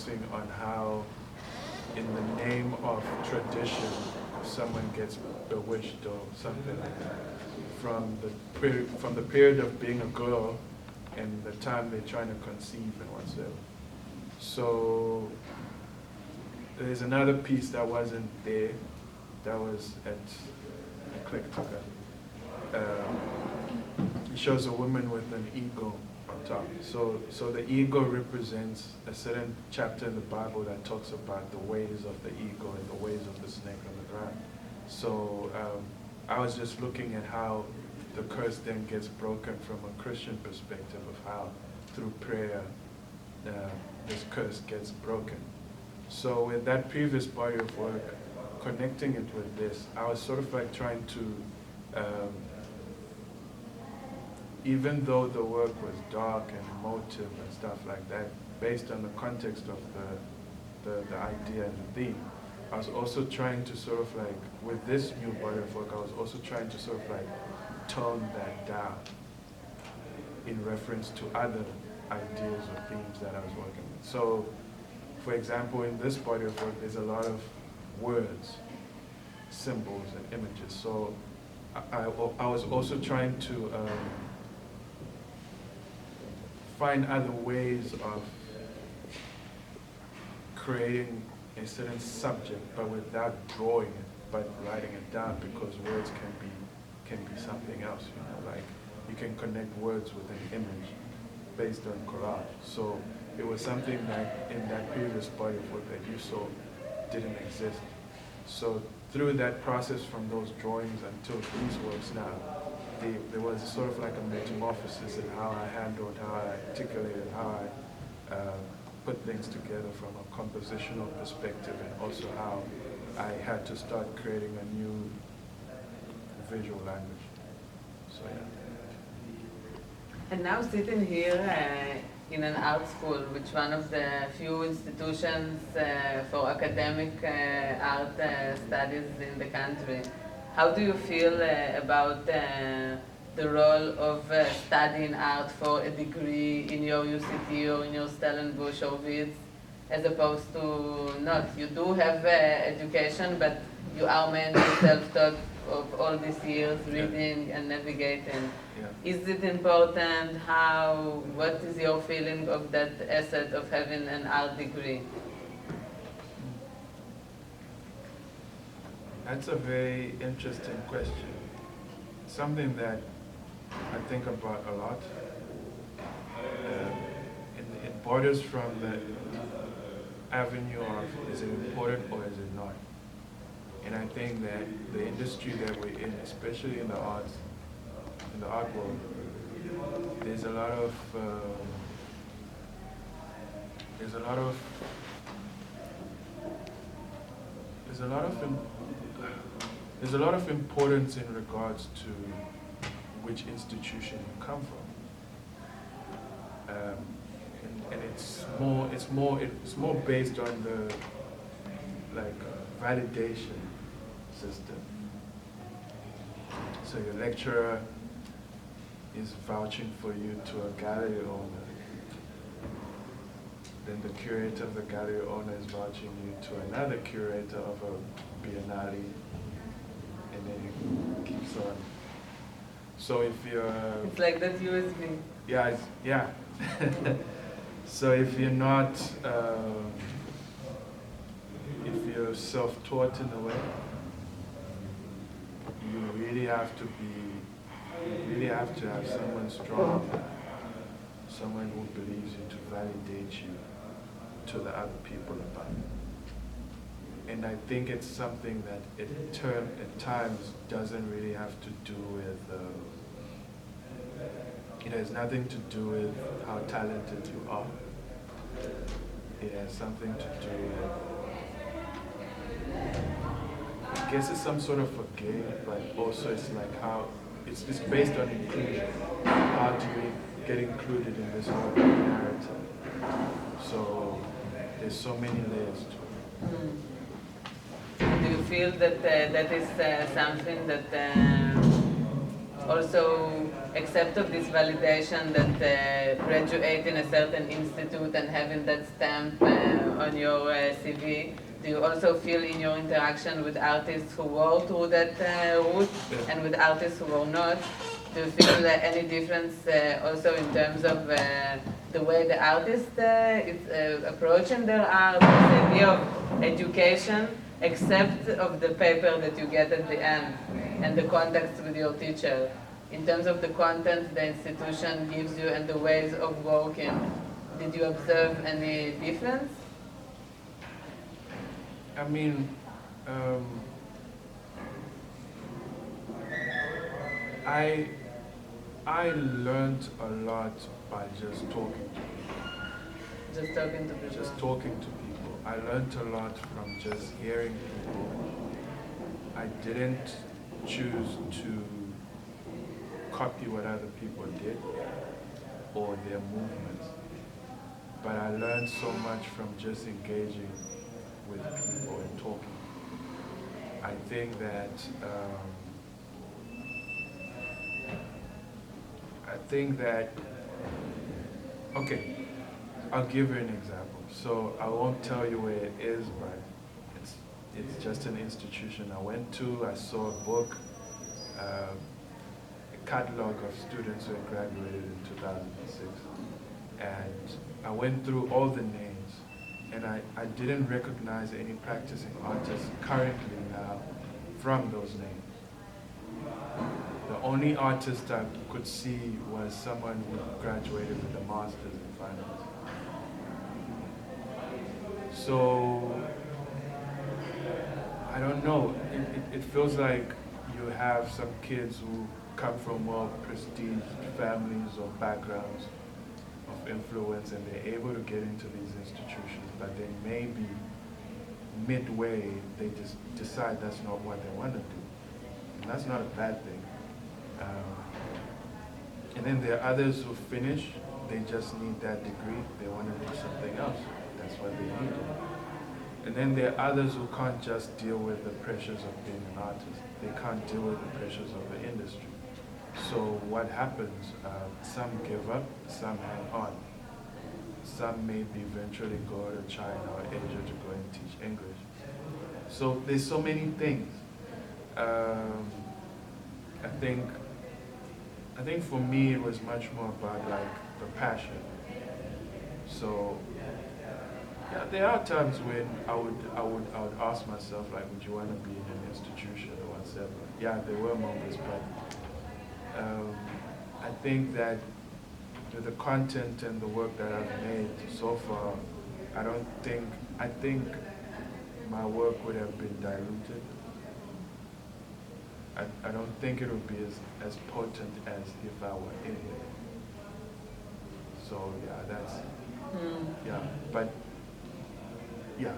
focusing on how, in the name of tradition, someone gets bewitched or something like that. From the period of being a girl and the time they're trying to conceive and whatsoever. So there's another piece that wasn't there, that was at Eclectica. It shows a woman with an ego on top. So the ego represents a certain chapter in the Bible that talks about the ways of the ego and the ways of the snake on the ground. So I was just looking at how the curse then gets broken from a Christian perspective of how through prayer this curse gets broken. So with that previous body of work, connecting it with this, I was sort of like trying to, even though the work was dark and emotive and stuff like that, based on the context of the idea and the theme, I was also trying to sort of like, with this new body of work, I was also trying to sort of like tone that down in reference to other ideas or themes that I was working with. So, for example, in this body of work, there's a lot of words, symbols, and images. So I was also trying to find other ways of creating a certain subject, but without drawing it, but writing it down, because words can be something else. You know, like you can connect words with an image based on collage. So it was something that in that previous body of work that you saw didn't exist. So through that process from those drawings until these works now, there was sort of like a metamorphosis in how I handled, how I articulated, how I put things together from a compositional perspective, and also how I had to start creating a new visual language. So yeah. And now sitting here in an art school, which one of the few institutions for academic art studies in the country, how do you feel about the role of studying art for a degree in your UCT or in your Stellenbosch or wirh, as opposed to not? You do have education, but you are mainly self-taught of all these years, reading and navigating. Yeah. Is it important? What is your feeling of that asset of having an art degree? That's a very interesting question. Something that I think about a lot. It borders from the avenue of is it important or is it not? And I think that the industry that we're in, especially in the arts, in the art world, there's a lot of importance in regards to which institution you come from, and it's more based on the validation system. So your lecturer is vouching for you to a gallery owner. Then the curator of the gallery owner is vouching you to another curator of a biennale, and then it keeps on. So if you're... It's like that USB. Yeah, yeah. So if you're not, if you're self-taught in a way, you really have to have someone strong, someone who believes you to validate you to the other people about it. And I think it's something that at times doesn't really have to do with, it has nothing to do with how talented you are. It has something to do with, I guess it's some sort of a game, but also it's like how, it's based on inclusion. How do you get included in this whole narrative? So there's so many layers to it. Do you feel that that is something that also accept of this validation that graduate in a certain institute and having that stamp on your CV? Do you also feel in your interaction with artists who go through that route and with artists who are not? Do you feel any difference also in terms of the way the artist is approaching their art, the idea of education, except of the paper that you get at the end and the contacts with your teacher? In terms of the content the institution gives you and the ways of working, did you observe any difference? I mean, I learned a lot by just talking to people. Just talking to people. Just talking to people. I learned a lot from just hearing people. I didn't choose to copy what other people did or their movements, but I learned so much from just engaging with people and talking. I think that okay, I'll give you an example. So I won't tell you where it is, but it's just an institution I went to. I saw a book, a catalog of students who had graduated in 2006, and I went through all the names, and I didn't recognize any practicing artists currently now from those names. The only artist I could see was someone who graduated with a master's in finance. So, I don't know, it feels like you have some kids who come from more prestige families or backgrounds of influence, and they're able to get into these institutions, but then maybe midway they just decide that's not what they want to do. And that's not a bad thing. And then there are others who finish, they just need that degree, they want to do something else. That's what they need. And then there are others who can't just deal with the pressures of being an artist. They can't deal with the pressures of the industry. So what happens, some give up, some hang on. Some maybe eventually go to China or Asia to go and teach English. So there's so many things. I think for me it was much more about like the passion. So yeah, there are times when I would ask myself, like, would you want to be in an institution or whatever? Yeah, there were moments, but I think that with the content and the work that I've made so far, I think my work would have been diluted. I don't think it would be as potent as if I were in it. So yeah, that's, yeah, but yeah.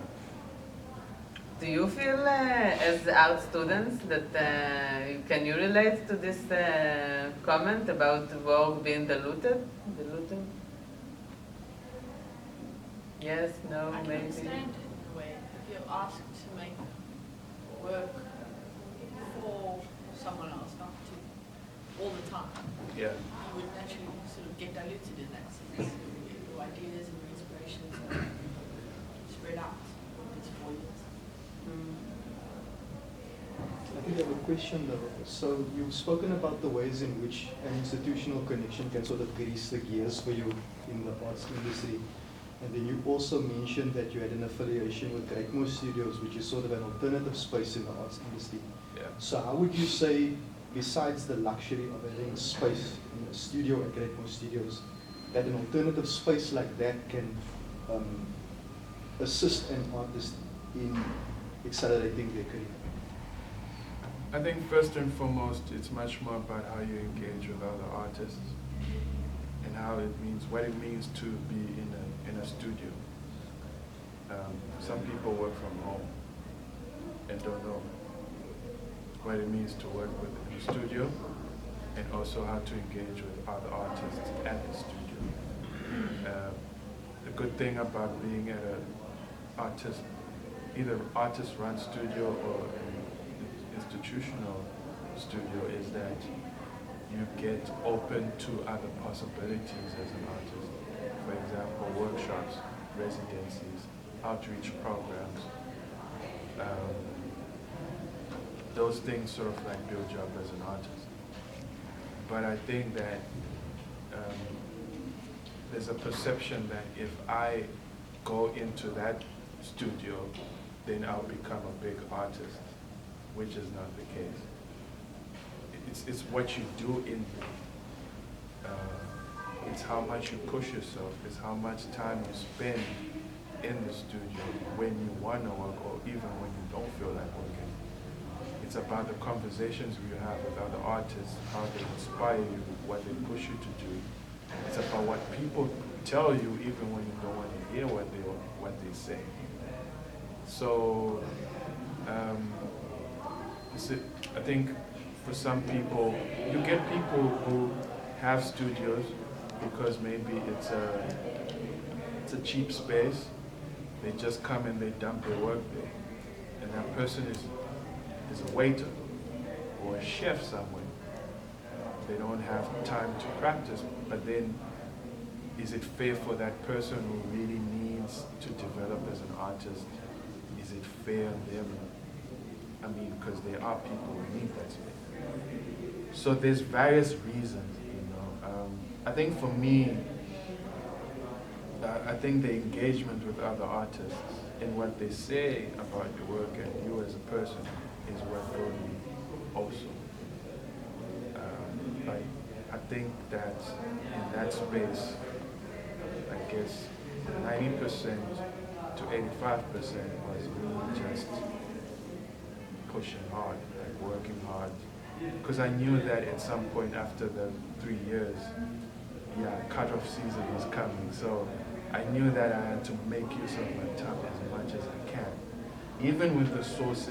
Do you feel as art students that, can you relate to this comment about work being diluted? Yes, no, I can maybe? understand it in a way. If you're asked to make work for someone else, not to all the time, Yeah. you would naturally sort of get diluted in that sense. Your ideas and your inspirations are spread out. It's 4 years. I think I have a question though. So you've spoken about the ways in which an institutional connection can sort of grease the gears for you in the arts industry. And then you also mentioned that you had an affiliation with Greatmo Studios, which is sort of an alternative space in the arts industry. Yeah. So how would you say, besides the luxury of having space in a studio at Greatmo Studios, that an alternative space like that can assist an artist in accelerating their career? I think first and foremost, it's much more about how you engage with other artists and what it means to be in a studio. Some people work from home and don't know what it means to work with in a studio, and also how to engage with other artists at the studio. The good thing about being at either artist-run studio or an institutional studio is that you get open to other possibilities as an artist. For example, workshops, residencies, outreach programs. Those things sort of like build you up as an artist. But I think that there's a perception that if I go into that studio, then I'll become a big artist, which is not the case. It's what you do in it's how much you push yourself, it's how much time you spend in the studio when you want to work or even when you don't feel like working. It's about the conversations you have with other artists, how they inspire you, what they push you to do. It's about what people tell you even when you don't want to hear what they say. So I think for some people, you get people who have studios because maybe it's a cheap space. They just come and they dump their work there. And that person is a waiter or a chef somewhere. They don't have time to practice, but then is it fair for that person who really needs to develop as an artist? Is it fair on them? I mean, because there are people who need that space. So there's various reasons, you know. I think for me, I think the engagement with other artists and what they say about your work and you as a person is what drove me also. I think that in that space, I guess 90% to 85% was really just pushing hard, like working hard. Because I knew that at some point after the 3 years, cutoff season was coming. So I knew that I had to make use of my time as much as I can. Even with the sources